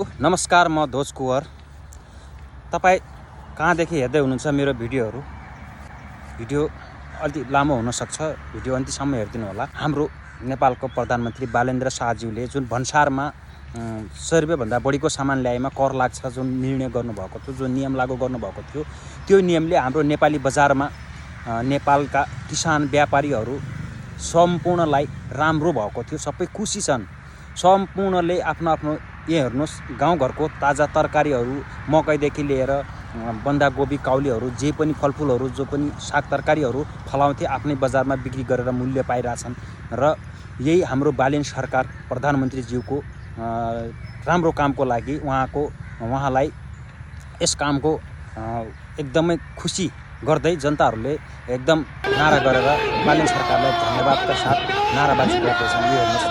नमस्कार, म ध्वज कुवर। तपाईँ कहाँदेखि हेर्दै हुनुहुन्छ मेरो भिडियो अलि लामो हुनसक्छ, भिडियो अन्तिमसम्म हेरिदिनु होला। हाम्रो नेपालको प्रधानमन्त्री बालेन्द्र शाहज्यूले जुन भन्सारमा 100 रुपियाँभन्दा बढीको सामान ल्याएमा कर लाग्छ जुन निर्णय गर्नुभएको थियो, जुन नियम लागू गर्नुभएको थियो, त्यो नियमले हाम्रो नेपाली बजारमा नेपालका किसान व्यापारीहरू सम्पूर्णलाई राम्रो भएको थियो। सबै खुसी छन्। सम्पूर्णले आफ्नो आफ्नो हेर्नुहोस्, गाउँघरको ताजा तरकारीहरू, मकैदेखि लिएर बन्दागोबी, काउलीहरू, जे पनि फलफुलहरू, जो पनि साग तरकारीहरू फलाउँथे आफ्नै बजारमा बिक्री गरेर मूल्य पाइरहेछन्। र यही हाम्रो बालेन सरकार प्रधानमन्त्रीज्यूको राम्रो कामको लागि उहाँलाई यस कामको एकदमै खुसी गर्दै जनताहरूले एकदम नारा गरेर बालेन सरकारलाई धन्यवादका साथ नाराबाजी गर्दैछन्। यो हेर्नुहोस्,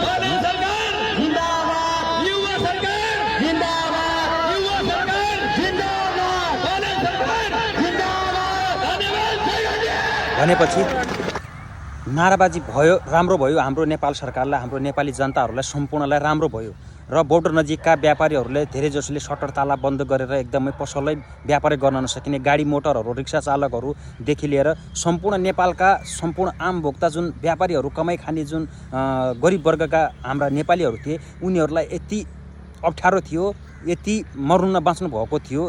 भनेपछि नाराबाजी भयो, राम्रो भयो। हाम्रो नेपाल सरकारलाई, हाम्रो नेपाली जनताहरूलाई सम्पूर्णलाई राम्रो भयो। र बोर्डर नजिकका व्यापारीहरूले धेरै जसोले सटर ताला बन्द गरेर एकदमै पसलै व्यापार गर्न नसकिने, गाडी मोटरहरू, रिक्सा चालकहरूदेखि लिएर सम्पूर्ण नेपालका सम्पूर्ण आम भोक्ता जुन व्यापारीहरू, कमाइ खाने जुन गरिब वर्गका हाम्रा नेपालीहरू थिए, उनीहरूलाई यति अप्ठ्यारो थियो, यति मर्नु बाँच्नु भएको थियो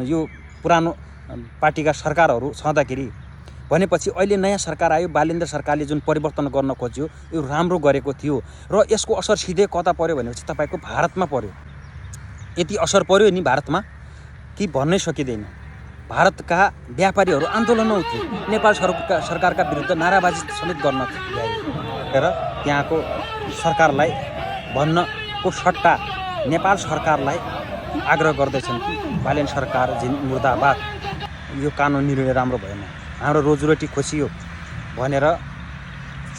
यो पुरानो पार्टीका सरकारहरू छँदाखेरि। भनेपछि अहिले नयाँ सरकार आयो, बालेन्द्र सरकारले जुन परिवर्तन गर्न खोज्यो यो राम्रो गरेको थियो। र यसको असर सिधै कता पर्यो भनेपछि तपाईँको भारतमा पर्यो। यति असर पर्यो नि भारतमा कि भन्नै सकिँदैन। भारतका व्यापारीहरू आन्दोलन उठ्यो, नेपाल सरकारका विरुद्ध नाराबाजी समेत गर्न ल्याए र त्यहाँको सरकारलाई भन्नको सट्टा नेपाल सरकारलाई आग्रह गर्दैछन् कि बालेन सरकार मुर्दाबाद, यो कानुन निर्णय राम्रो भएन, हाम्रो रोजीरोटी खोसियो भनेर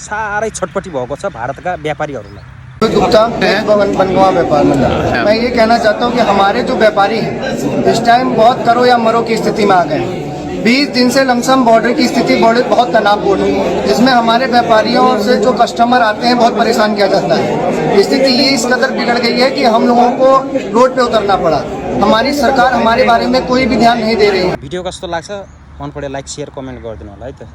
साह्रै छटपटी भएको छ भारतका व्यापारीहरूलाई। गुप्ता बनगवा व्यापार मंडल। मैं ये कहना चाहता हूँ कि हमारे जो व्यापारी हैं इस टाइम बहुत करो या मरो की स्थिति में आ गए। 20 दिन से लमसम बॉर्डर की स्थिति बहुत तनावपूर्ण है, जिसमें हमारे व्यापारियों से जो कस्टमर आते हैं बहुत परेशान किया जाता है। स्थिति ये इस कदर बिगड़ गई है कि हम लोगों को रोड पे उतरना पड़ा। हमारी सरकार हमारे बारे में कोई भी ध्यान नहीं दे रही है। भिडियो कस्तो लाग्छ मन परे लाइक शेयर कमेन्ट गरिदिनु होला है त।